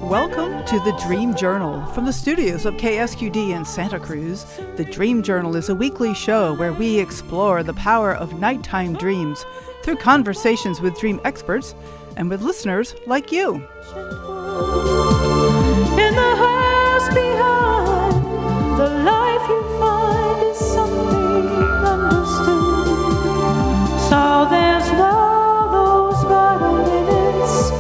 Welcome to the Dream Journal. From the studios of KSQD in Santa Cruz, the Dream Journal is a weekly show where we explore the power of nighttime dreams through conversations with dream experts and with listeners like you. In the house behind, the life you find is something understood. So there's all those vital minutes.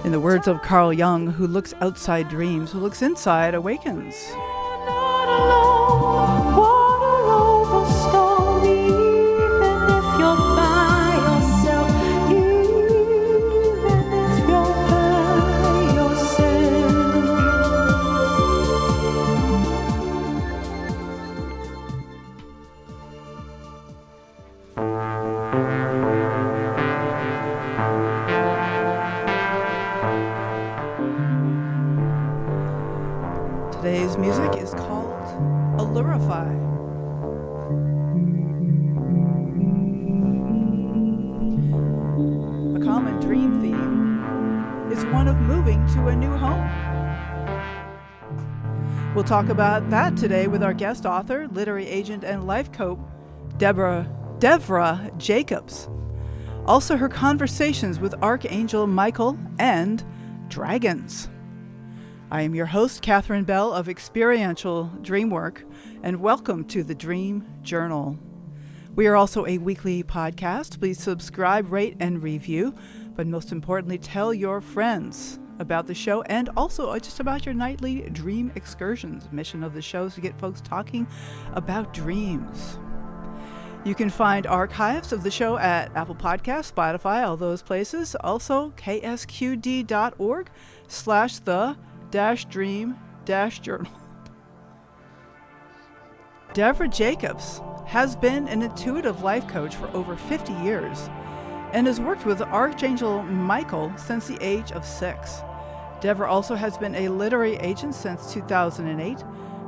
In the words of Carl Jung, who looks outside dreams, who looks inside awakens. Not alone, water over stone, even if you're by yourself, even if you're by yourself. Today's music is called Allurify. A common dream theme is one of moving to a new home. We'll talk about that today with our guest author, literary agent, and life coach, Devra Jacobs. Also her conversations with Archangel Michael and dragons. I am your host, Catherine Bell of Experiential Dreamwork, and welcome to the Dream Journal. We are also a weekly podcast. Please subscribe, rate, and review, but most importantly, tell your friends about the show and also just about your nightly dream excursions. The mission of the show is to get folks talking about dreams. You can find archives of the show at Apple Podcasts, Spotify, all those places. Also, ksqd.org/the-dream-journal. Devra Jacobs has been an intuitive life coach for over 50 years and has worked with Archangel Michael since the age of 6. Devra also has been a literary agent since 2008,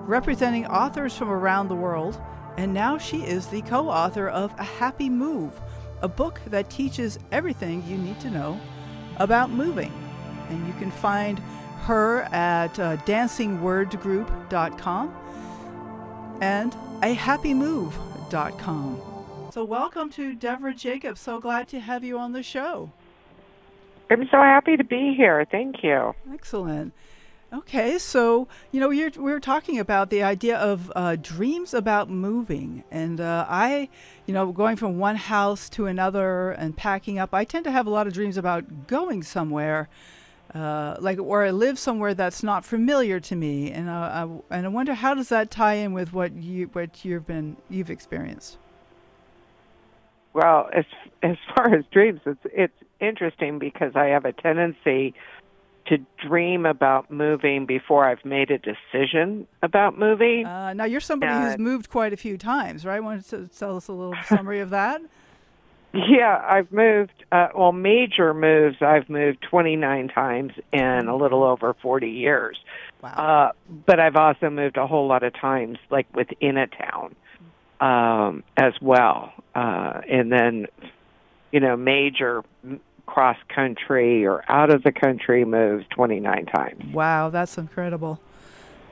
representing authors from around the world, and now she is the co-author of A Happy Move, a book that teaches everything you need to know about moving. And you can find her at dancingwordgroup.com and ahappymove.com. So welcome to Devra Jacobs. So glad to have you on the show. I'm so happy to be here. Thank you. Excellent. Okay, so, we were talking about the idea of dreams about moving. And going from one house to another and packing up, I tend to have a lot of dreams about going somewhere, or I live somewhere that's not familiar to me. And I wonder, how does that tie in with what you've experienced? Well, as far as dreams, it's interesting because I have a tendency to dream about moving before I've made a decision about moving. Now, you're somebody who's moved quite a few times, right? Want to tell us a little summary of that? Yeah, I've moved, major moves, I've moved 29 times in a little over 40 years. Wow. But I've also moved a whole lot of times, like within a town as well. And then, major cross-country or out of the country moves 29 times. Wow, that's incredible.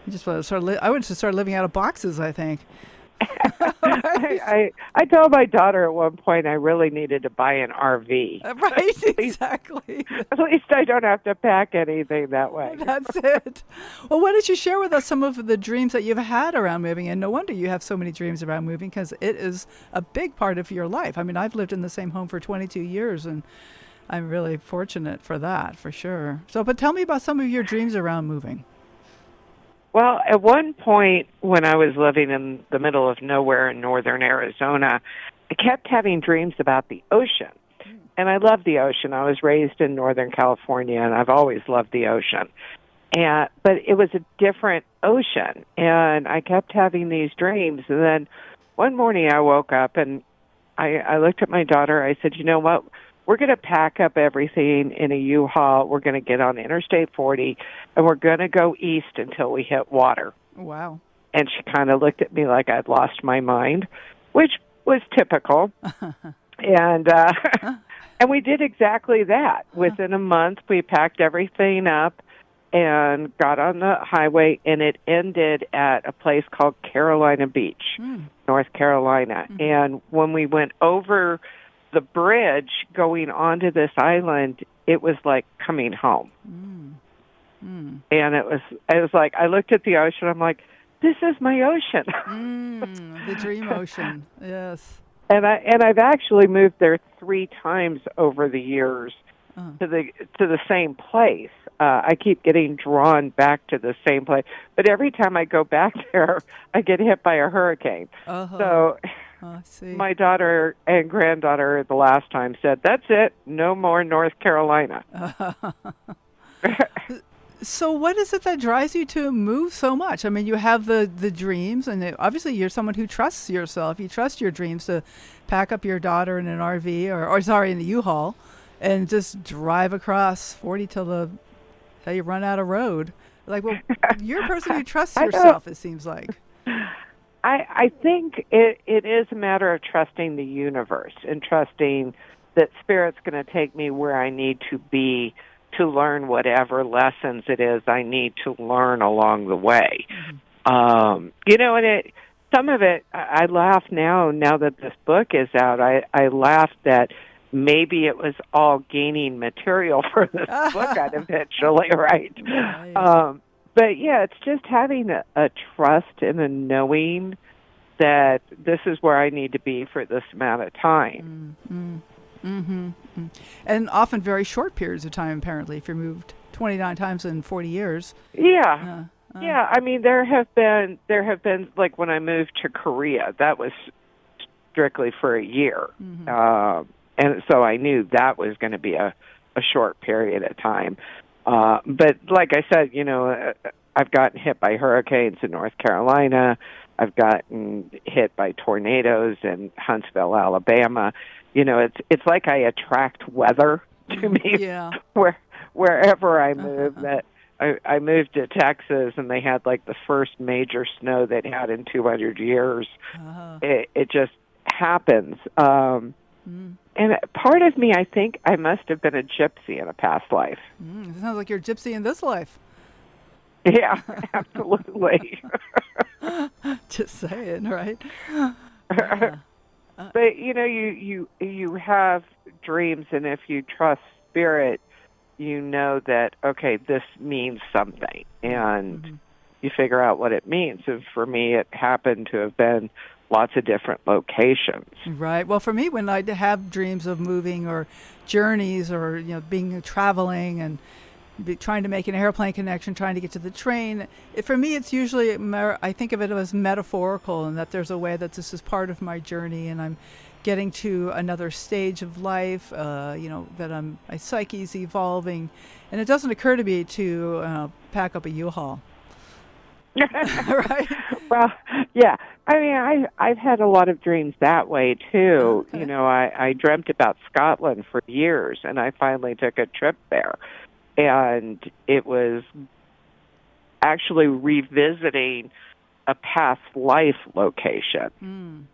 I would just start living out of boxes, I think. I told my daughter at one point I really needed to buy an RV. Right, exactly. At least I don't have to pack anything that way. That's it. Well, why don't you share with us some of the dreams that you've had around moving? And no wonder you have so many dreams about moving, because it is a big part of your life. I mean, I've lived in the same home for 22 years, and I'm really fortunate for that, for sure. But tell me about some of your dreams around moving. Well, at one point when I was living in the middle of nowhere in northern Arizona, I kept having dreams about the ocean. And I love the ocean. I was raised in Northern California, and I've always loved the ocean. But it was a different ocean, and I kept having these dreams. And then one morning I woke up, and I looked at my daughter. I said, you know what? We're going to pack up everything in a U-Haul. We're going to get on Interstate 40, and we're going to go east until we hit water. Wow. And she kind of looked at me like I'd lost my mind, which was typical. And we did exactly that. Within a month, we packed everything up, and got on the highway, and it ended at a place called Carolina Beach, North Carolina. And when we went over the bridge going onto this island, it was like coming home. And it was like, I looked at the ocean, I'm like, this is my ocean. The dream ocean, yes. And I've actually moved there 3 times over the years to the same place. I keep getting drawn back to the same place, but every time I go back there, I get hit by a hurricane. So my daughter and granddaughter the last time said, "That's it, no more North Carolina." So what is it that drives you to move so much? I mean, you have the dreams, and obviously you're someone who trusts yourself. You trust your dreams to pack up your daughter in an RV or in the U-Haul and just drive across 40 till you run out of road. Like, well, you're a person who trusts yourself, it seems like. I think it is a matter of trusting the universe and trusting that Spirit's going to take me where I need to be to learn whatever lessons it is I need to learn along the way. And some of it, I laugh now that this book is out, I laugh that maybe it was all gaining material for this book eventually, right? But yeah, it's just having a trust and a knowing that this is where I need to be for this amount of time. And often very short periods of time, apparently, if you're moved 29 times in 40 years. Yeah. I mean, there have been like when I moved to Korea, that was strictly for a year. And so I knew that was going to be a short period of time. But like I said, I've gotten hit by hurricanes in North Carolina. I've gotten hit by tornadoes in Huntsville, Alabama. It's like I attract weather to me wherever I move. That I moved to Texas, and they had like the first major snow they'd had in 200 years. It just happens. And part of me, I think I must have been a gypsy in a past life. It sounds like you're a gypsy in this life. Yeah, absolutely. Just saying, right? But you have dreams, and if you trust Spirit, you know that this means something, and you figure out what it means. And for me, it happened to have been lots of different locations. Right. Well, for me, when I have dreams of moving or journeys or traveling and trying to make an airplane connection, trying to get to the train, for me, it's usually I think of it as metaphorical, and that there's a way that this is part of my journey, and I'm getting to another stage of life. That my psyche's evolving, and it doesn't occur to me to pack up a U-Haul. Right. Well, yeah. I mean, I've had a lot of dreams that way too. Okay. I dreamt about Scotland for years, and I finally took a trip there, and it was actually revisiting a past life location.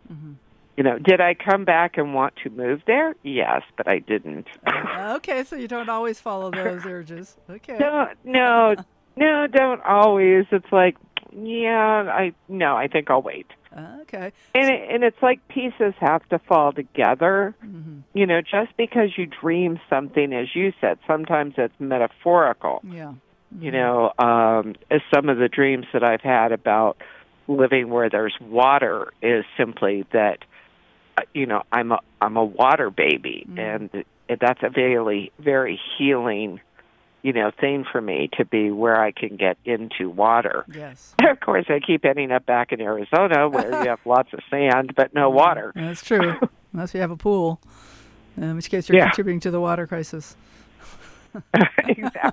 Did I come back and want to move there? Yes, but I didn't. Okay, so you don't always follow those urges. Okay. No, don't always. It's like, I think I'll wait. Okay. And it's like pieces have to fall together. Just because you dream something, as you said, sometimes it's metaphorical. Yeah. As some of the dreams that I've had about living where there's water is simply that, I'm a water baby, and that's a very, very healing thing for me to be where I can get into water. Yes. Of course, I keep ending up back in Arizona where you have lots of sand but no water. That's true. Unless you have a pool, in which case you're contributing to the water crisis. Exactly.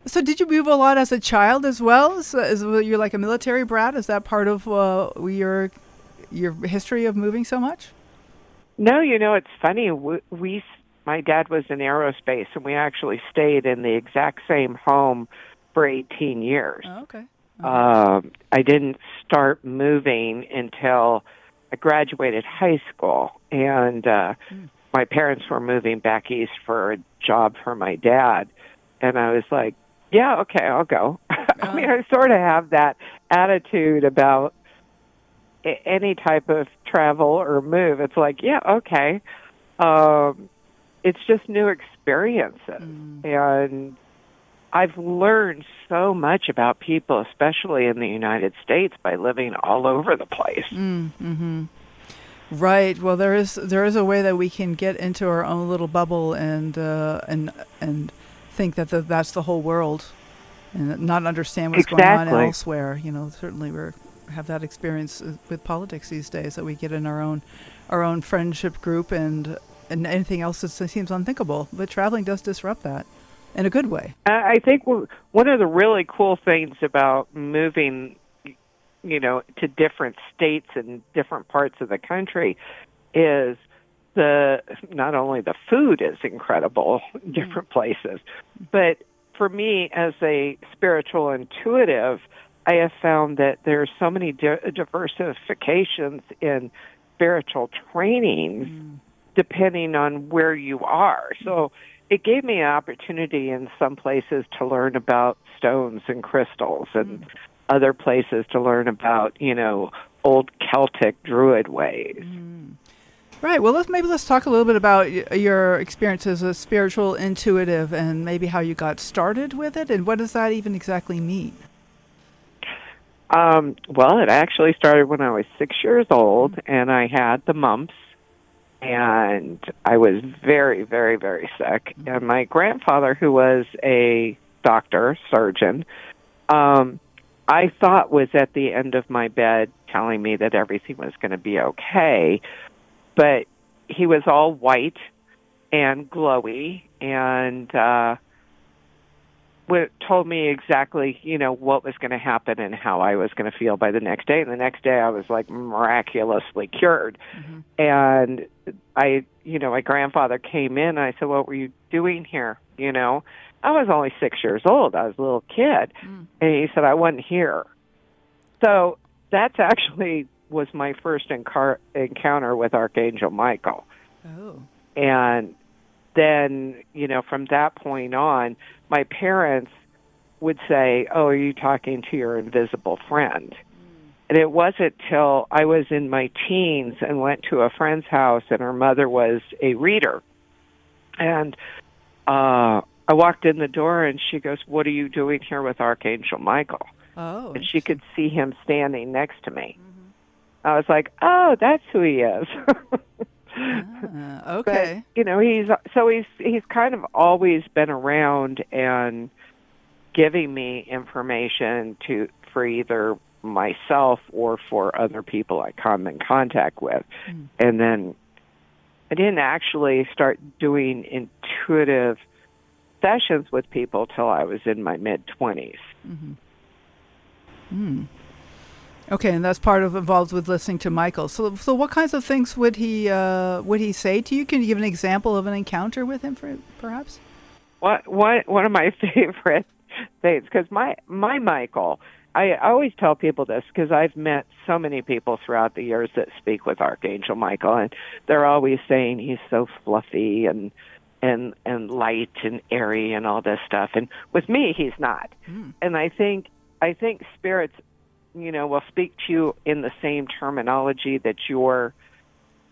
So did you move a lot as a child as well? You're like a military brat? Is that part of your history of moving so much? No, it's funny. My dad was in aerospace, and we actually stayed in the exact same home for 18 years. Oh, okay. I didn't start moving until I graduated high school, and my parents were moving back east for a job for my dad. And I was like, yeah, okay, I'll go. I mean, I sort of have that attitude about any type of travel or move. It's like, yeah, okay. It's just new experiences. And I've learned so much about people, especially in the United States, by living all over the place. Mm-hmm. Right. Well, there is a way that we can get into our own little bubble and think that that's the whole world, and not understand what's going on elsewhere. Certainly we have that experience with politics these days, that we get in our own friendship group and anything else that seems unthinkable. But traveling does disrupt that in a good way. I think one of the really cool things about moving, to different states and different parts of the country is not only the food is incredible in different places, but for me as a spiritual intuitive, I have found that there's so many diversifications in spiritual trainings depending on where you are. So it gave me an opportunity in some places to learn about stones and crystals, and other places to learn about, old Celtic Druid ways. Right. Well, let's talk a little bit about your experience as a spiritual intuitive, and maybe how you got started with it, and what does that even exactly mean? Well, it actually started when I was 6 years old, and I had the mumps, and I was very, very, very sick. And my grandfather, who was a surgeon, I thought was at the end of my bed telling me that everything was going to be okay. But he was all white and glowy, and told me exactly, what was going to happen and how I was going to feel by the next day. And the next day I was like miraculously cured. And my grandfather came in and I said, what were you doing here? I was only 6 years old. I was a little kid. And he said, I wasn't here. So that's actually was my first encounter with Archangel Michael. Oh. And then, from that point on, my parents would say, oh, are you talking to your invisible friend? And it wasn't till I was in my teens and went to a friend's house, and her mother was a reader. And I walked in the door, and she goes, what are you doing here with Archangel Michael? Oh, and she could see him standing next to me. I was like, oh, that's who he is. Okay. But, he's kind of always been around and giving me information for either myself or for other people I come in contact with. And then I didn't actually start doing intuitive sessions with people till I was in my mid-20s. Okay, and that's involved with listening to Michael. So what kinds of things would he say to you? Can you give an example of an encounter with him, perhaps? One of my favorite things, because my Michael, I always tell people this because I've met so many people throughout the years that speak with Archangel Michael, and they're always saying he's so fluffy and light and airy and all this stuff. And with me, he's not. And I think spirits, will speak to you in the same terminology that you're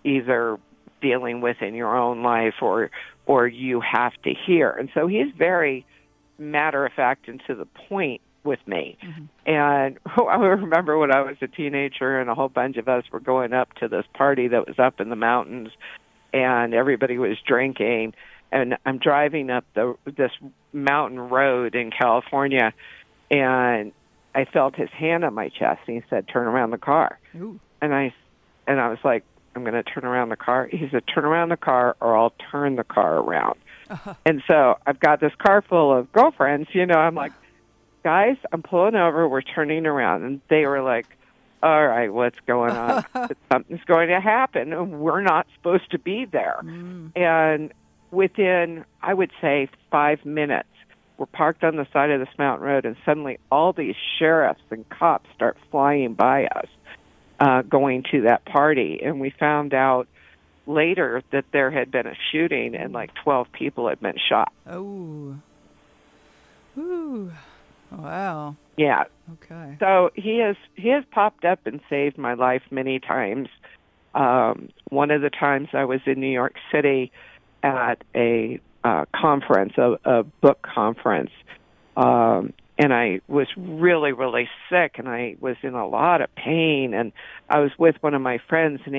either dealing with in your own life or you have to hear. And so he's very matter-of-fact and to the point with me. And I remember when I was a teenager and a whole bunch of us were going up to this party that was up in the mountains, and everybody was drinking, and I'm driving up this mountain road in California, and I felt his hand on my chest, and he said, turn around the car. Ooh. And I was like, I'm going to turn around the car. He said, turn around the car or I'll turn the car around. And so I've got this car full of girlfriends, I'm like, guys, I'm pulling over, we're turning around. And they were like, all right, what's going on? Something's going to happen, and we're not supposed to be there. And within, I would say, 5 minutes, we're parked on the side of this mountain road, and suddenly all these sheriffs and cops start flying by us, going to that party. And we found out later that there had been a shooting, and like 12 people had been shot. Oh. Ooh. Wow. Yeah. Okay. So he has popped up and saved my life many times. One of the times I was in New York City at a conference, a book conference, and I was really, really sick, and I was in a lot of pain, and I was with one of my friends, and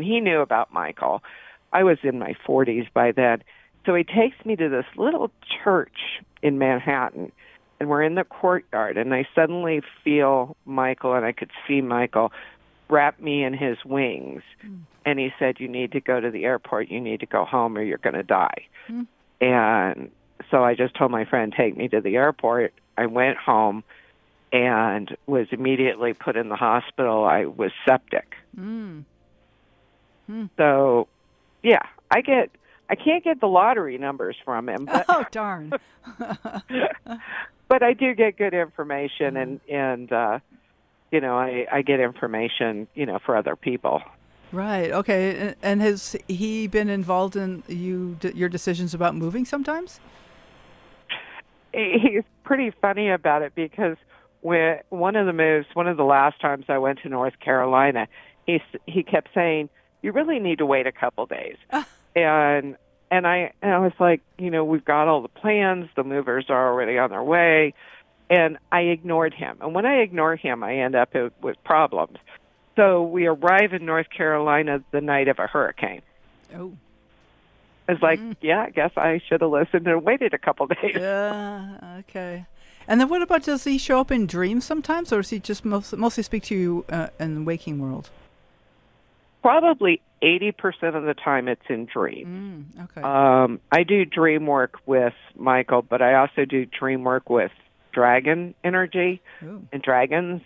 he knew about Michael. I was in my 40s by then, so he takes me to this little church in Manhattan, and we're in the courtyard, and I suddenly feel Michael, and I could see Michael wrap me in his wings, and he said, "You need to go to the airport. You need to go home, or you're going to die." And so I just told my friend, "Take me to the airport." I went home and was immediately put in the hospital. I was septic. So, yeah, I can't get the lottery numbers from him, but Oh, darn. but I do get good information, and I get information, for other people. Right. Okay. And has he been involved in your decisions about moving sometimes? He's pretty funny about it because when one of the last times I went to North Carolina, he kept saying, "You really need to wait a couple days," and I was like, we've got all the plans, the movers are already on their way, and I ignored him. And when I ignore him, I end up with problems. So we arrive in North Carolina the night of a hurricane. Oh. It's like, yeah, I guess I should have listened and waited a couple days. Yeah. Okay. And then what about, does he show up in dreams sometimes, or does he just mostly speak to you in the waking world? Probably 80% of the time it's in dreams. Okay. I do dream work with Michael, but I also do dream work with dragon energy and dragons.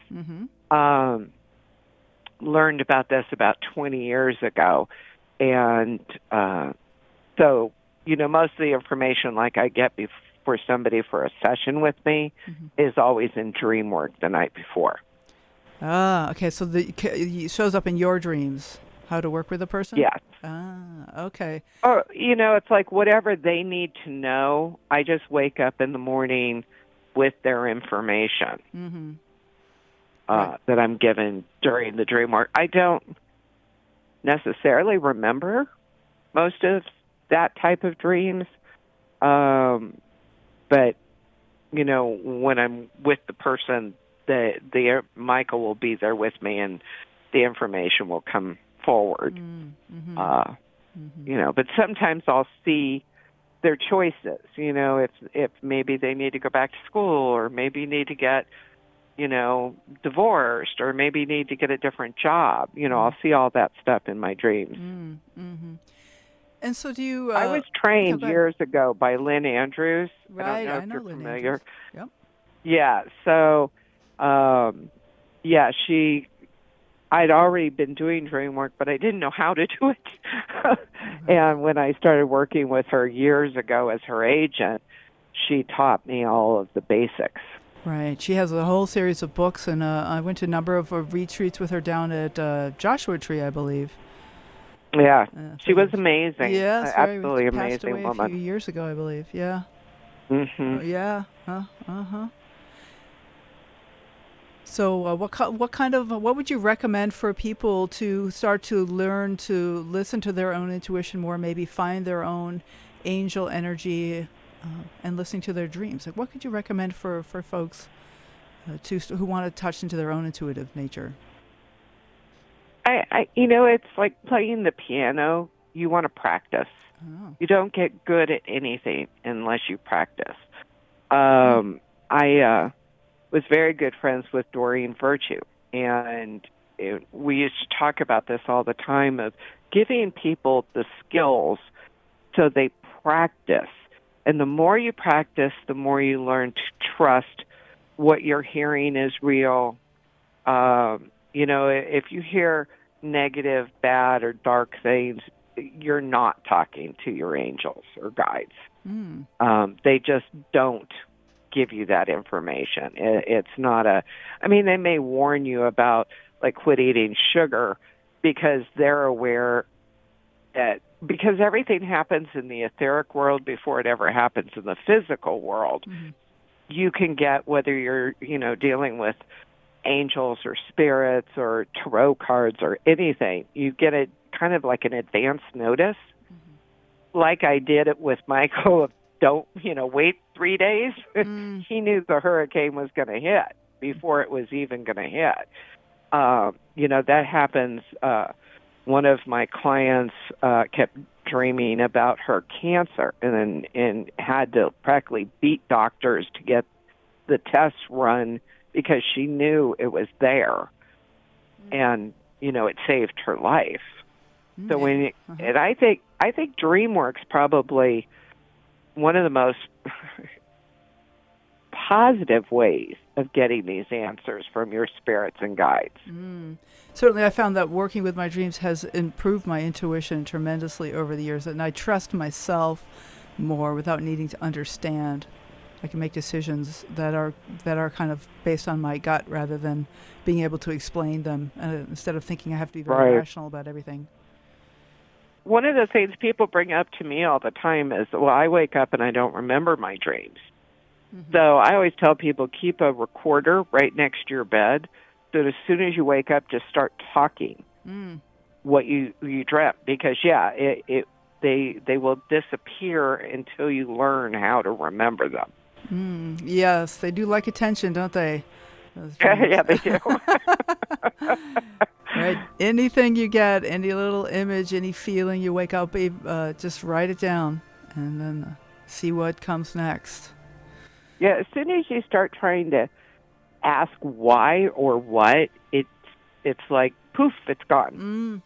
Learned about this about 20 years ago. And so, most of the information like I get for somebody for a session with me is always in dream work the night before. Ah, okay. So it shows up in your dreams, how to work with a person? Yes. Ah, okay. Or, it's like whatever they need to know, I just wake up in the morning with their information that I'm given during the dream work. I don't necessarily remember most of that type of dreams, but, when I'm with the person, the Michael will be there with me, and the information will come forward. But sometimes I'll see their choices, if maybe they need to go back to school, or maybe need to get, divorced, or maybe need to get a different job. I'll see all that stuff in my dreams. And so do you... I was trained years ago by Lynn Andrews. Right, I don't know if you're Lynn familiar. Andrews. Yep. Yeah, so, I'd already been doing dream work, but I didn't know how to do it. And when I started working with her years ago as her agent, she taught me all of the basics. Right. She has a whole series of books, and I went to a number of retreats with her down at Joshua Tree, I believe. Yeah, she was amazing. Yes, absolutely passed amazing away woman. a few years ago, I believe. Yeah. Yeah. So, what would you recommend for people to start to learn to listen to their own intuition more? Maybe find their own angel energy, and listening to their dreams. Like, what could you recommend for folks who want to touch into their own intuitive nature? It's like playing the piano. You want to practice. Oh. You don't get good at anything unless you practice. I was very good friends with Doreen Virtue, and we used to talk about this all the time, of giving people the skills so they practice. And the more you practice, the more you learn to trust what you're hearing is real. If you hear negative, bad, or dark things, you're not talking to your angels or guides. They just don't give you that information. It's not they may warn you about, like, quit eating sugar, because they're aware that, because everything happens in the etheric world before it ever happens in the physical world. you can get, whether you're, dealing with angels or spirits or tarot cards or anything, you get it kind of like an advance notice. Like I did it with Michael of don't, wait 3 days. He knew the hurricane was going to hit before it was even going to hit. That happens. One of my clients kept dreaming about her cancer and had to practically beat doctors to get the tests run because she knew it was there. And, it saved her life. So and I think DreamWorks probably one of the most positive ways of getting these answers from your spirits and guides. Certainly, I found that working with my dreams has improved my intuition tremendously over the years, and I trust myself more without needing to understand. I can make decisions that are kind of based on my gut rather than being able to explain them, instead of thinking I have to be very rational about everything. One of the things people bring up to me all the time is, well, I wake up and I don't remember my dreams. So I always tell people, keep a recorder right next to your bed, so that as soon as you wake up, just start talking what you dreamt. Because, they will disappear until you learn how to remember them. Yes, they do like attention, don't they? Yeah, they do. Right. Anything you get, any little image, any feeling you wake up, just write it down and then see what comes next. Yeah, as soon as you start trying to ask why or what, it's like, poof, it's gone.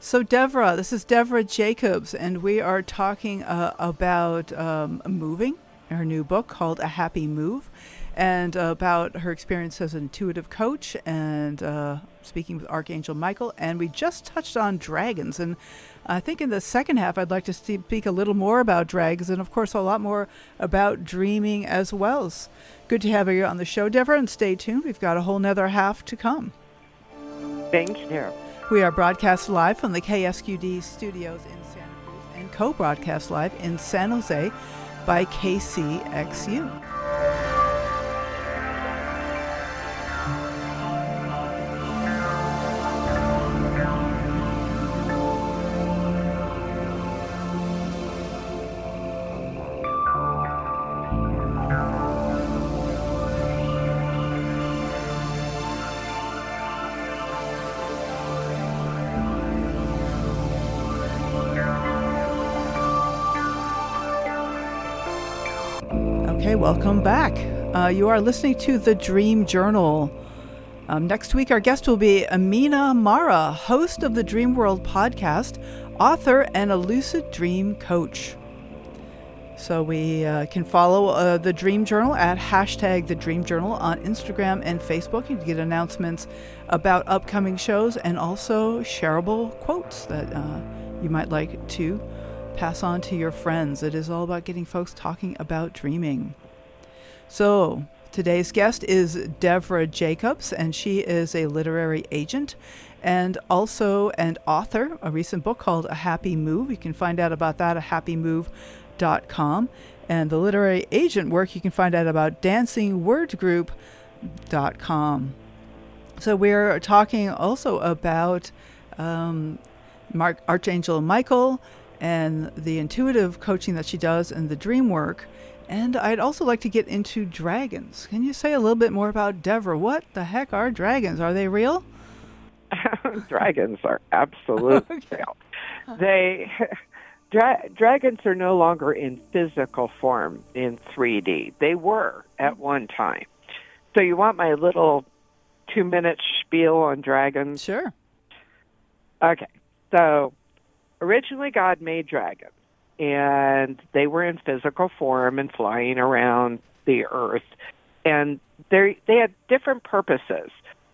So, Devra, this is Devra Jacobs, and we are talking about moving, her new book called A Happy Move, and about her experience as an intuitive coach and speaking with Archangel Michael. And we just touched on dragons. And I think in the second half, I'd like to speak a little more about dragons and, of course, a lot more about dreaming as well. It's good to have you on the show, Devra, and stay tuned. We've got a whole nother half to come. Thank you. We are broadcast live from the KSQD studios in Santa Cruz and co-broadcast live in San Jose by KCXU. Okay, welcome back. You are listening to The Dream Journal. Next week, our guest will be Amina Mara, host of the Dream World podcast, author, and a lucid dream coach. So we can follow The Dream Journal at hashtag The Dream Journal on Instagram and Facebook. You can get announcements about upcoming shows and also shareable quotes that you might like to pass on to your friends. It is all about getting folks talking about dreaming. So today's guest is Devra Jacobs, and she is a literary agent and also an author, a recent book called A Happy Move. You can find out about that at happymove.com. And the literary agent work you can find out about dancingwordgroup.com. So we're talking also about Archangel Michael and the intuitive coaching that she does and the dream work. And I'd also like to get into dragons. Can you say a little bit more about Devra? What the heck are dragons? Are they real? Dragons are absolutely real. Dragons are no longer in physical form in 3D. They were at one time. So you want my little 2-minute spiel on dragons? Sure. Okay. So originally, God made dragons, and they were in physical form and flying around the earth. And they had different purposes.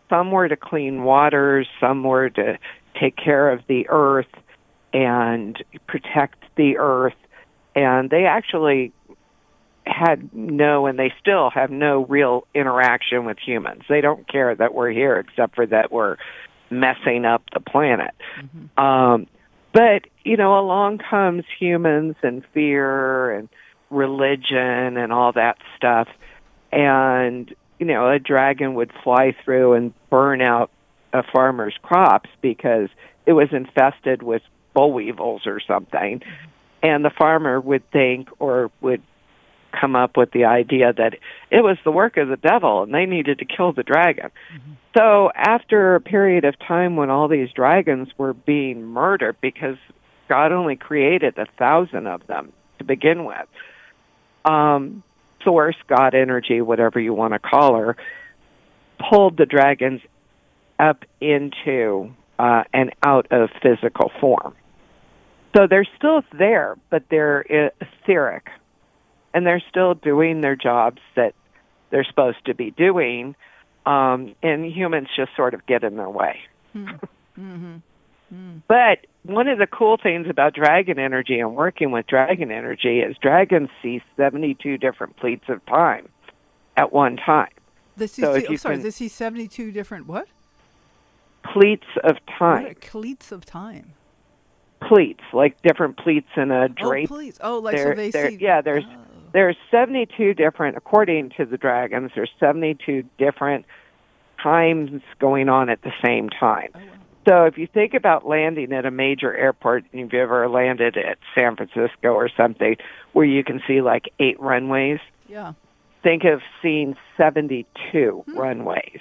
Some were to clean waters, some were to take care of the earth and protect the earth. And they actually had and they still have no real interaction with humans. They don't care that we're here except for that we're messing up the planet. But, along comes humans and fear and religion and all that stuff. And, a dragon would fly through and burn out a farmer's crops because it was infested with boll weevils or something. And the farmer would think or would come up with the idea that it was the work of the devil and they needed to kill the dragon. Mm-hmm. So after a period of time when all these dragons were being murdered because God only created 1,000 of them to begin with, Source, God energy, whatever you want to call her, pulled the dragons up into and out of physical form. So they're still there, but they're etheric. And they're still doing their jobs that they're supposed to be doing, and humans just sort of get in their way. Mm-hmm. Mm. But one of the cool things about dragon energy and working with dragon energy is dragons see 72 different pleats of time at one time. They see 72 different what? Pleats of time. What are cleats of time? Pleats, like different pleats in a drape. Oh, pleats. Oh, like so they see... Yeah, there's 72 different, according to the dragons, there's 72 different times going on at the same time. Oh, wow. So if you think about landing at a major airport, and if you ever landed at San Francisco or something, where you can see like 8 runways, yeah, think of seeing 72 runways.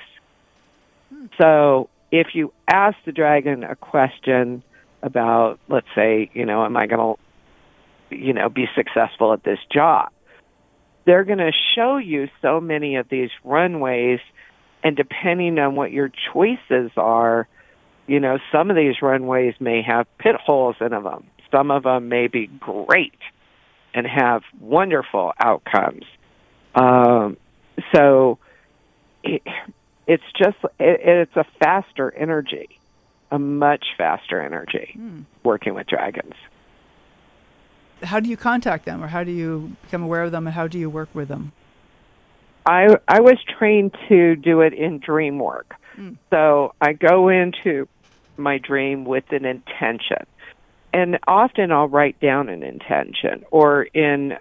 So if you ask the dragon a question about, let's say, am I going to, be successful at this job? They're going to show you so many of these runways, and depending on what your choices are, some of these runways may have pit holes in them. Some of them may be great and have wonderful outcomes. So it's a faster energy, a much faster energy, working with dragons. How do you contact them, or how do you become aware of them, and how do you work with them? I was trained to do it in dream work. So I go into my dream with an intention. And often I'll write down an intention, or you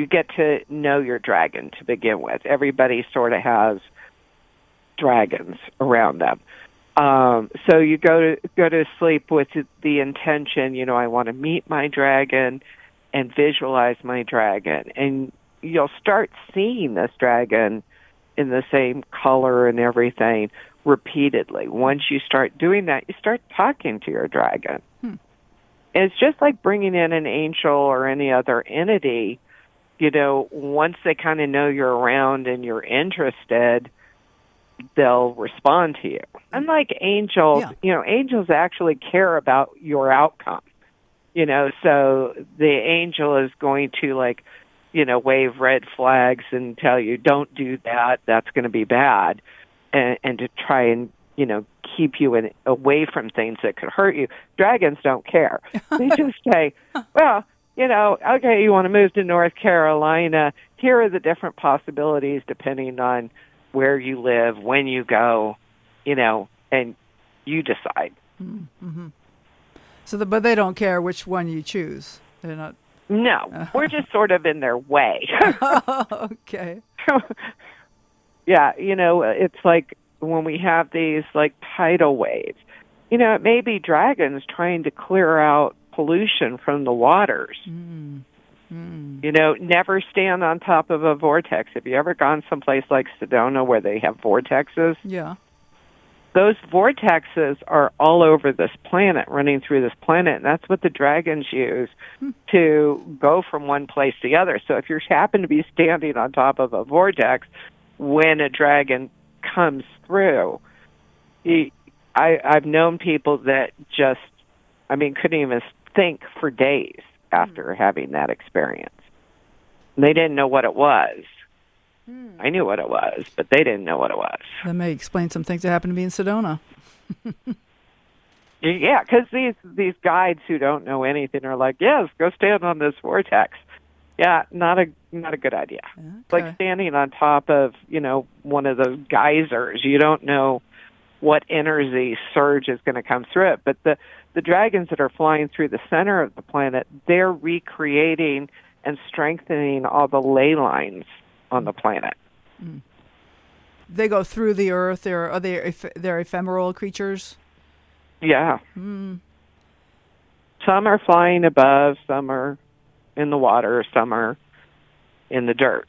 get to know your dragon to begin with. Everybody sort of has dragons around them. So you go to sleep with the intention, I want to meet my dragon and visualize my dragon. And you'll start seeing this dragon in the same color and everything repeatedly. Once you start doing that, you start talking to your dragon. And it's just like bringing in an angel or any other entity. Once they kind of know you're around and you're interested, they'll respond to you. Unlike angels, angels actually care about your outcome. So the angel is going to wave red flags and tell you, don't do that, that's going to be bad, and to try and, keep you away from things that could hurt you. Dragons don't care. They just say, well, okay, you want to move to North Carolina, here are the different possibilities depending on where you live, when you go, and you decide. Mm-hmm. But they don't care which one you choose. They're not. No, we're just sort of in their way. Okay. Yeah, it's like when we have these tidal waves. It may be dragons trying to clear out pollution from the waters. Never stand on top of a vortex. Have you ever gone someplace like Sedona where they have vortexes? Yeah. Those vortexes are all over this planet, running through this planet, and that's what the dragons use to go from one place to the other. So if you happen to be standing on top of a vortex when a dragon comes through, I've known people that just, couldn't even think for days after having that experience. And they didn't know what it was. I knew what it was, but they didn't know what it was. That may explain some things that happened to me in Sedona. Yeah, because these guides who don't know anything are like, yes, go stand on this vortex. Yeah, not a good idea. Okay. It's like standing on top of, one of those geysers. You don't know, what energy surge is going to come through it. But the dragons that are flying through the center of the planet, they're recreating and strengthening all the ley lines on the planet. Mm. They go through the earth. They're ephemeral creatures. Yeah. Mm. Some are flying above, some are in the water, some are in the dirt.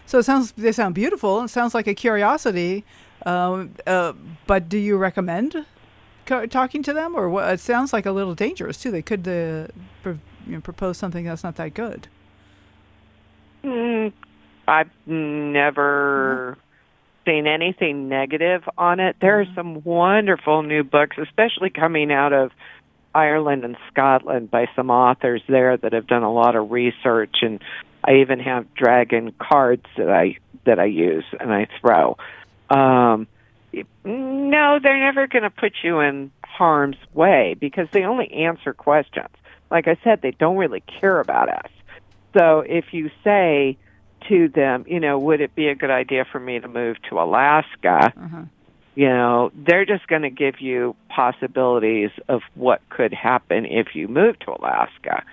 So they sound beautiful. It sounds like a curiosity. But do you recommend talking to them, or what? It sounds like a little dangerous too. They could propose something that's not that good. I've never seen anything negative on it. There are some wonderful new books, especially coming out of Ireland and Scotland by some authors there that have done a lot of research, and I even have dragon cards that I use and I throw. No, they're never going to put you in harm's way because they only answer questions. Like I said, they don't really care about us. So if you say to them, would it be a good idea for me to move to Alaska? They're just going to give you possibilities of what could happen if you move to Alaska.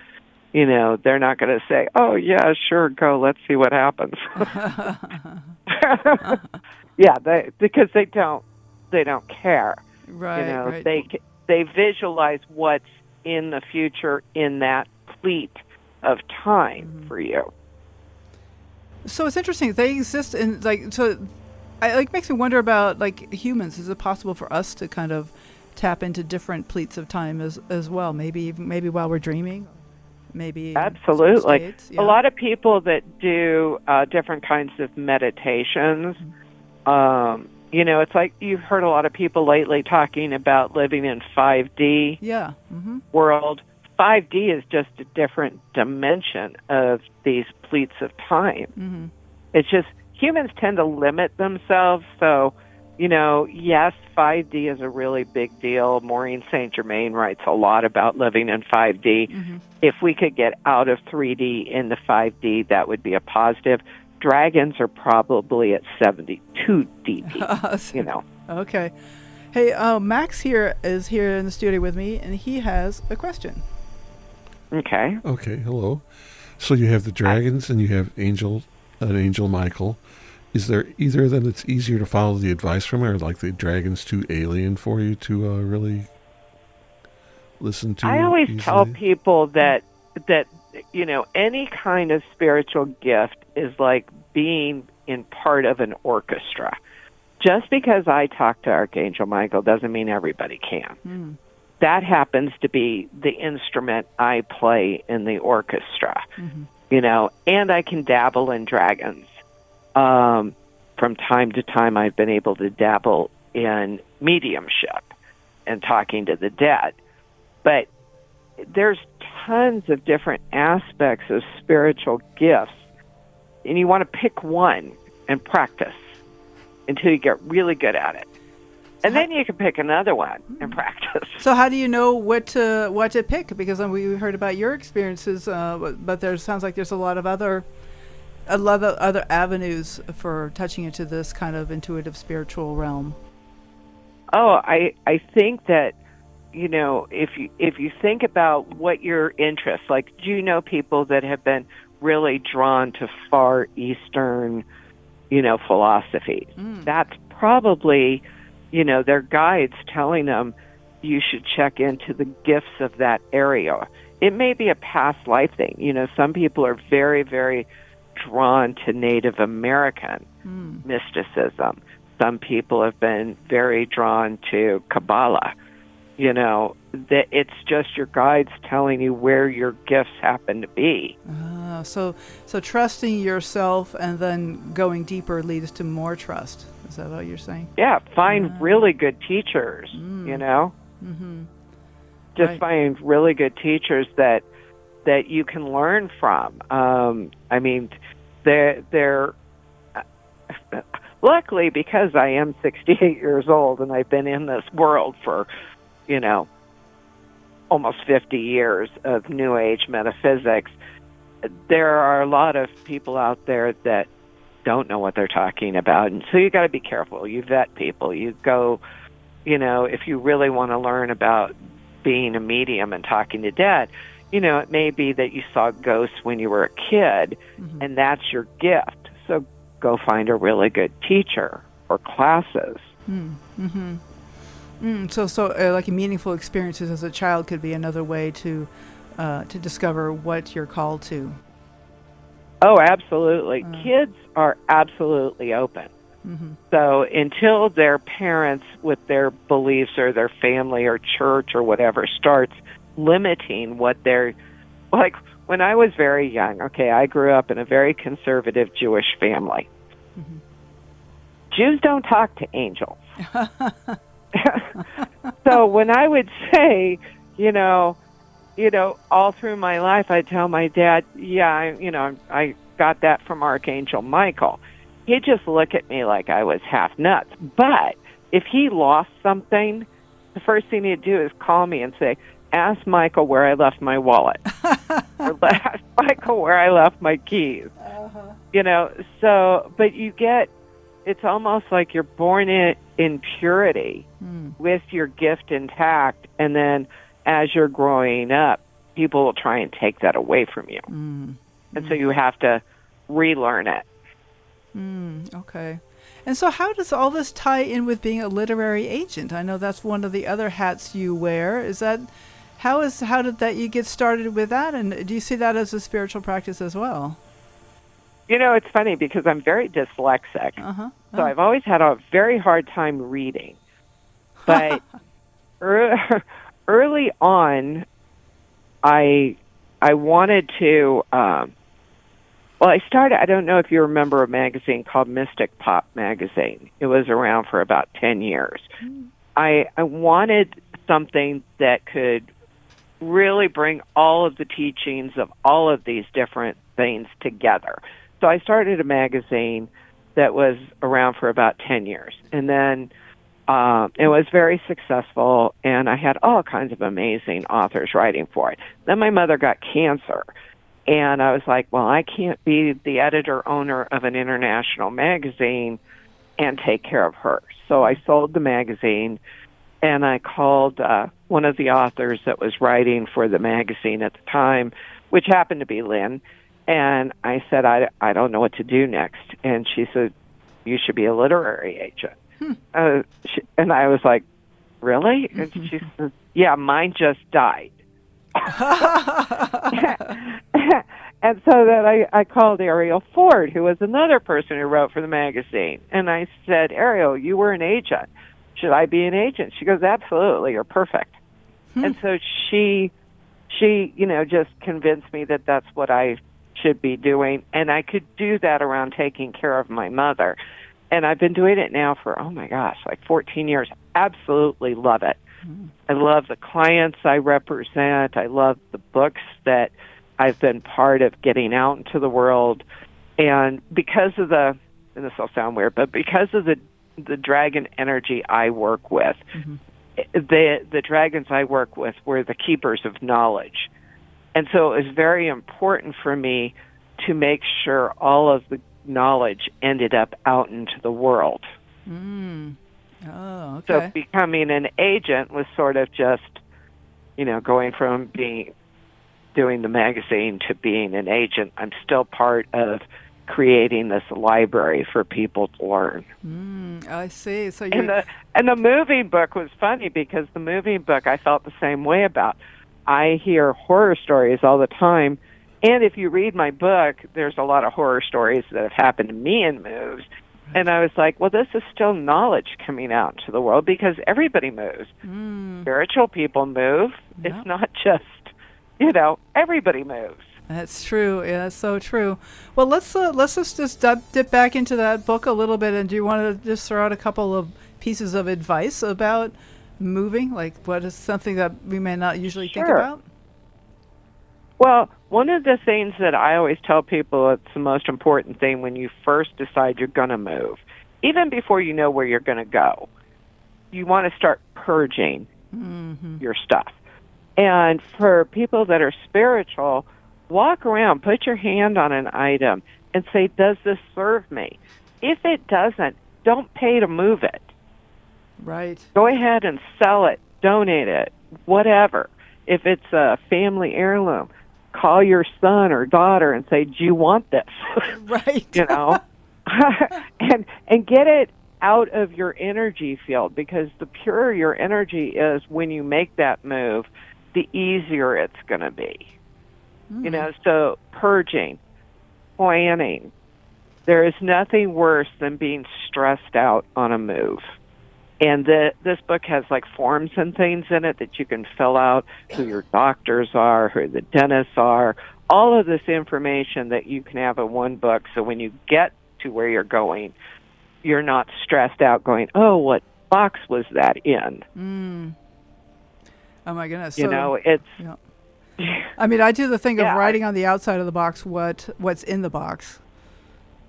They're not going to say, "Oh yeah, sure, go. Let's see what happens." Yeah, because they don't care. Right. Right. They visualize what's in the future in that pleat of time for you. So it's interesting. They exist in it makes me wonder about humans. Is it possible for us to kind of tap into different pleats of time as well? Maybe while we're dreaming. Maybe absolutely. Yeah. A lot of people that do different kinds of meditations. It's like you've heard a lot of people lately talking about living in 5D world. 5D is just a different dimension of these pleats of time. It's just humans tend to limit themselves. So, yes, 5D is a really big deal. Maureen St. Germain writes a lot about living in 5D. If we could get out of 3D into 5D, that would be a positive. Dragons are probably at 72 dB, Okay. Hey, Max is here in the studio with me, and he has a question. Okay, hello. So you have the dragons and you have Archangel Michael. Is there either of them that's easier to follow the advice from, or like the dragons too alien for you to really listen to? I always easily? tell people that any kind of spiritual gift is like being in part of an orchestra. Just because I talk to Archangel Michael doesn't mean everybody can. That happens to be the instrument I play in the orchestra, and I can dabble in dragons. From time to time, I've been able to dabble in mediumship and talking to the dead. But there's tons of different aspects of spiritual gifts, and you want to pick one and practice until you get really good at it. And then you can pick another one and practice. So how do you know what to pick? Because we heard about your experiences, but sounds like there's a lot of other avenues for touching into this kind of intuitive spiritual realm. Oh, I think that if you think about what your interests, like, do you know people that have been really drawn to Far Eastern, philosophy? That's probably their guides telling them you should check into the gifts of that area. It may be a past life thing. Some people are very, very drawn to Native American mysticism. Some people have been very drawn to Kabbalah. That it's just your guides telling you where your gifts happen to be. So trusting yourself and then going deeper leads to more trust. Is that what you're saying? Yeah, find really good teachers, Just find really good teachers that you can learn from. They're luckily, because I am 68 years old and I've been in this world for, almost 50 years of New Age metaphysics, there are a lot of people out there that don't know what they're talking about. And so you got to be careful. You vet people. You go if you really want to learn about being a medium and talking to dead, it may be that you saw ghosts when you were a kid, and that's your gift. So go find a really good teacher or classes. So like meaningful experiences as a child could be another way to discover what you're called to. Oh, absolutely. Kids are absolutely open. So until their parents with their beliefs or their family or church or whatever starts limiting what they're, like when I was very young, I grew up in a very conservative Jewish family. Jews don't talk to angels. So when I would say, all through my life, I'd tell my dad, I got that from Archangel Michael. He'd just look at me like I was half nuts. But if he lost something, the first thing he'd do is call me and say, ask Michael where I left my wallet. Or ask Michael where I left my keys. But it's almost like you're born in purity with your gift intact, and then as you're growing up, people will try and take that away from you. And so you have to relearn it. Okay. And so how does all this tie in with being a literary agent? I know that's one of the other hats you wear. How did that you get started with that? And do you see that as a spiritual practice as well? It's funny because I'm very dyslexic. So I've always had a very hard time reading. But early on, I wanted to, I don't know if you remember a magazine called Mystic Pop Magazine. It was around for about 10 years. I wanted something that could really bring all of the teachings of all of these different things together. So I started a magazine that was around for about 10 years. And then it was very successful, and I had all kinds of amazing authors writing for it. Then my mother got cancer, and I was like, well, I can't be the editor-owner of an international magazine and take care of her. So I sold the magazine, and I called one of the authors that was writing for the magazine at the time, which happened to be Lynn, and I said, I don't know what to do next. And she said, you should be a literary agent. And I was like, really? And she said, yeah, mine just died. And so then I called Ariel Ford, who was another person who wrote for the magazine. And I said, Ariel, you were an agent. Should I be an agent? She goes, absolutely, you're perfect. And so she just convinced me that that's what I should be doing. And I could do that around taking care of my mother. And I've been doing it now for, 14 years. Absolutely love it. I love the clients I represent. I love the books that I've been part of getting out into the world. And because of and this will sound weird, but because of the dragon energy I work with, the dragons I work with were the keepers of knowledge. And so it was very important for me to make sure all of the knowledge ended up out into the world. Oh, okay. So becoming an agent was sort of just, going from doing the magazine to being an agent. I'm still part of creating this library for people to learn. I see. So and the moving book was funny because the moving book I felt the same way about. I hear horror stories all the time, and if you read my book, there's a lot of horror stories that have happened to me in moves. And I was like, well, this is still knowledge coming out into the world because everybody moves. Spiritual people move. Yep. It's not just, everybody moves. That's true. Yeah, that's so true. Well, let's just dip back into that book a little bit. And do you want to just throw out a couple of pieces of advice about moving? Like, what is something that we may not usually think about? Well, one of the things that I always tell people, it's the most important thing when you first decide you're going to move, even before you know where you're going to go, you want to start purging your stuff. And for people that are spiritual, walk around, put your hand on an item, and say, does this serve me? If it doesn't, don't pay to move it. Right. Go ahead and sell it, donate it, whatever. If it's a family heirloom, call your son or daughter and say, "Do you want this?" Right. You know, and get it out of your energy field, because the purer your energy is when you make that move, the easier it's going to be. You know, so purging, planning. There is nothing worse than being stressed out on a move. And this book has like forms and things in it that you can fill out, who your doctors are, who the dentists are, all of this information that you can have in one book. So when you get to where you're going, you're not stressed out going, "Oh, what box was that in?" Oh my goodness. You know, it's... Yeah. I mean, I do the thing of Yeah, writing on the outside of the box what's in the box.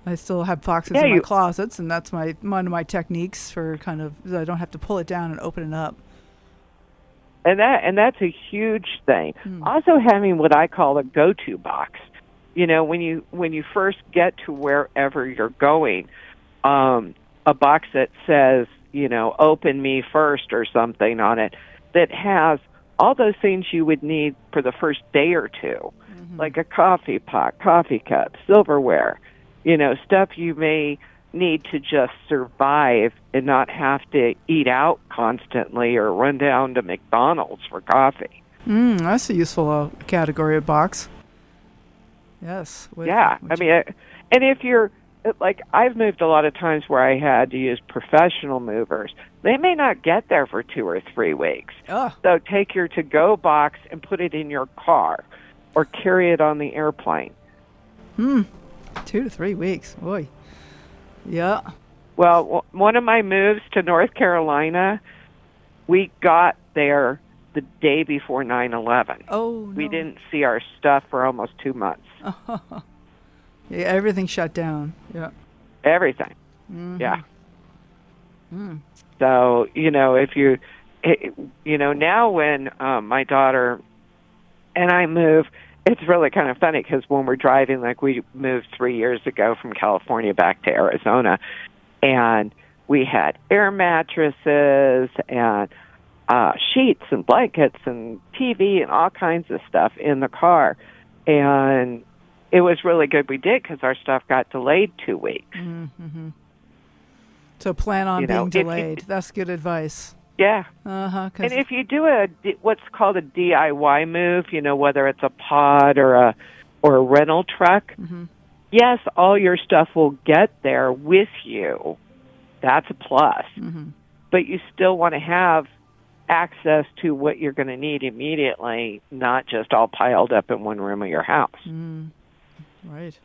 I still have boxes in my closets, and that's one of my techniques for kind of, I don't have to pull it down and open it up. And that's a huge thing. Also having what I call a go-to box. You know, when you first get to wherever you're going, a box that says, you know, "Open me first" or something on it, that has all those things you would need for the first day or two, like a coffee pot, coffee cup, silverware, you know, stuff you may need to just survive and not have to eat out constantly or run down to McDonald's for coffee. That's a useful category of box. Yes. I mean, and if you're, like, I've moved a lot of times where I had to use professional movers. They may not get there for 2 or 3 weeks. So take your to-go box and put it in your car or carry it on the airplane. 2 to 3 weeks. Boy. Yeah. Well, one of my moves to North Carolina, we got there the day before 9/11. Oh, no. We didn't see our stuff for almost 2 months. Yeah, everything shut down. Yeah. Everything. Yeah. So, you know, if you know, now when my daughter and I move, it's really kind of funny because when we're driving, like we moved 3 years ago from California back to Arizona, and we had air mattresses and sheets and blankets and TV and all kinds of stuff in the car. And it was really good we did, because our stuff got delayed 2 weeks. So plan on being delayed. That's good advice. Yeah. And if you do what's called a DIY move, you know, whether it's a pod or a rental truck, yes, all your stuff will get there with you. That's a plus. But you still want to have access to what you're going to need immediately, not just all piled up in one room of your house. Right.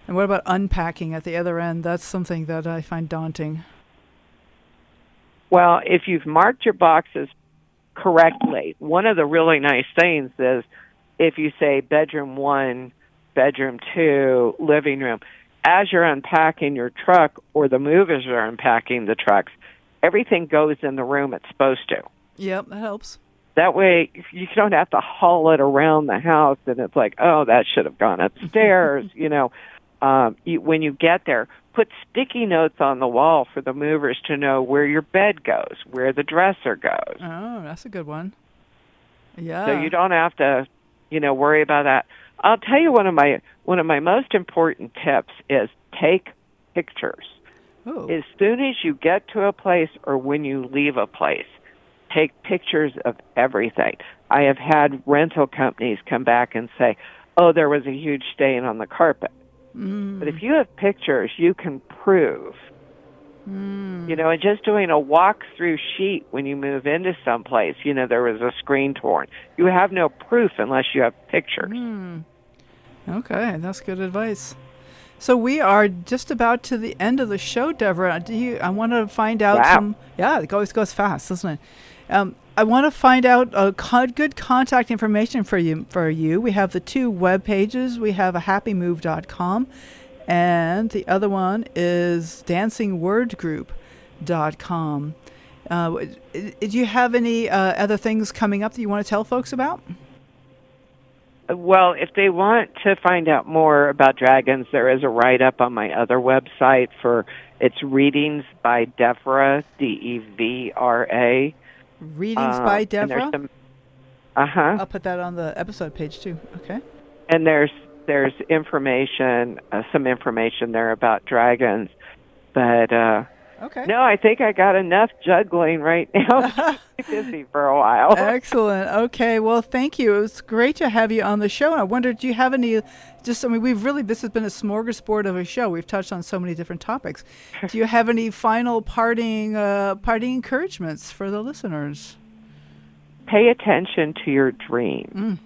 And what about unpacking at the other end? That's something that I find daunting. Well, if you've marked your boxes correctly, one of the really nice things is if you say bedroom 1, bedroom 2, living room, as you're unpacking your truck or the movers are unpacking the trucks, everything goes in the room it's supposed to. Yep, that helps. That way, you don't have to haul it around the house, and it's like, "Oh, that should have gone upstairs." You know, when you get there, put sticky notes on the wall for the movers to know where your bed goes, where the dresser goes. Oh, that's a good one. Yeah. So you don't have to, you know, worry about that. I'll tell you one of my most important tips is take pictures. Oh. As soon as you get to a place or when you leave a place, take pictures of everything. I have had rental companies come back and say, "Oh, there was a huge stain on the carpet." But if you have pictures, you can prove. You know, and just doing a walk-through sheet when you move into someplace, you know, there was a screen torn. You have no proof unless you have pictures. Okay, that's good advice. So we are just about to the end of the show, Devra. I want to find out some... Yeah, it always goes fast, doesn't it? I want to find out good contact information for you. We have the 2 web pages. We have a happymove.com, and the other one is dancingwordgroup.com. Do you have any other things coming up that you want to tell folks about? Well, if they want to find out more about dragons, there is a write-up on my other website for it's Readings by Devra, Devra. Readings by And there's Devra? some, I'll put that on the episode page too. Okay. and there's information, some information there about dragons. But Okay. no, I think I got enough juggling right now. to keep busy for a while. Excellent. Okay. Well, thank you. It was great to have you on the show. And I wondered, do you have any, this has been a smorgasbord of a show. We've touched on so many different topics. Do you have any final parting encouragements for the listeners? Pay attention to your dreams.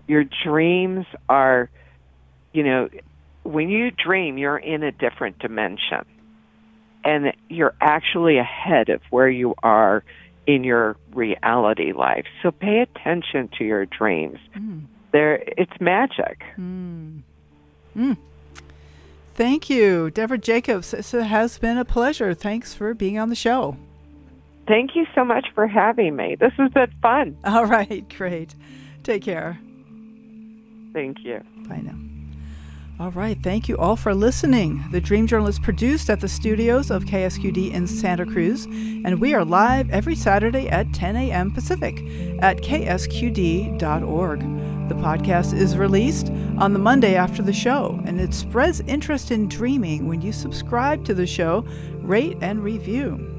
Your dreams are, when you dream, you're in a different dimension. And you're actually ahead of where you are in your reality life. So pay attention to your dreams. It's magic. Thank you, Devra Jacobs. It has been a pleasure. Thanks for being on the show. Thank you so much for having me. This has been fun. All right, great. Take care. Thank you. Bye now. All right, thank you all for listening. The Dream Journal is produced at the studios of KSQD in Santa Cruz, and we are live every Saturday at 10 a.m. Pacific at ksqd.org. The podcast is released on the Monday after the show, and it spreads interest in dreaming when you subscribe to the show, rate, and review.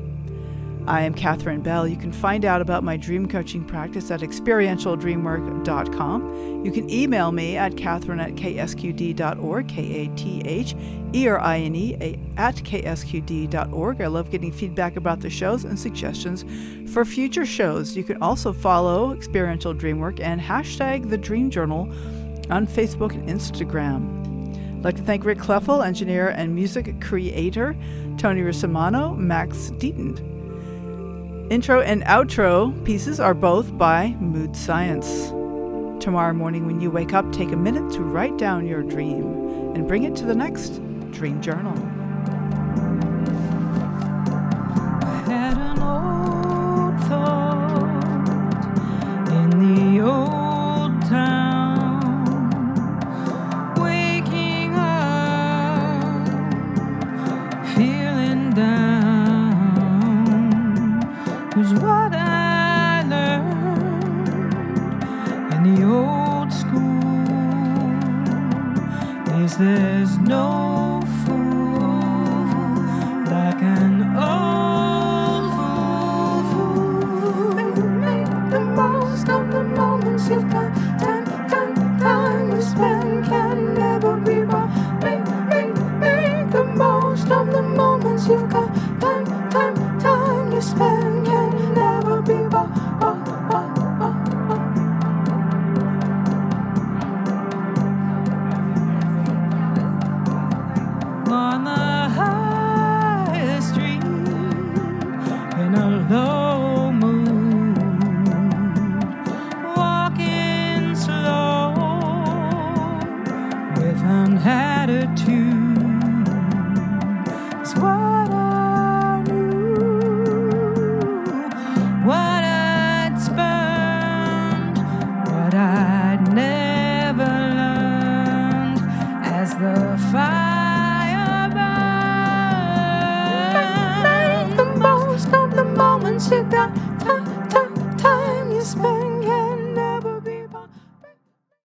I am Catherine Bell. You can find out about my dream coaching practice at experientialdreamwork.com. You can email me at catherine@ksqd.org, KATHERINE@ksqd.org. I love getting feedback about the shows and suggestions for future shows. You can also follow Experiential Dreamwork and hashtag The Dream Journal on Facebook and Instagram. I'd like to thank Rick Kleffel, engineer and music creator, Tony Russimano, Max Deaton. Intro and outro pieces are both by Mood Science. Tomorrow morning when you wake up, take a minute to write down your dream and bring it to the next Dream Journal. I had an old thought in the old town, waking up, feeling down. Was what I learned in the old school is there's no fool like an old fool. Make the most of the moments you've got. Time you spend can never be bought. Make the most of the moments you've got. Time you spend can never be bought. On the high street in a low mood, walking slow with an attitude is what I knew, what I'd spurned, what I'd never learned as the fire burned. Make the most of the moments you got.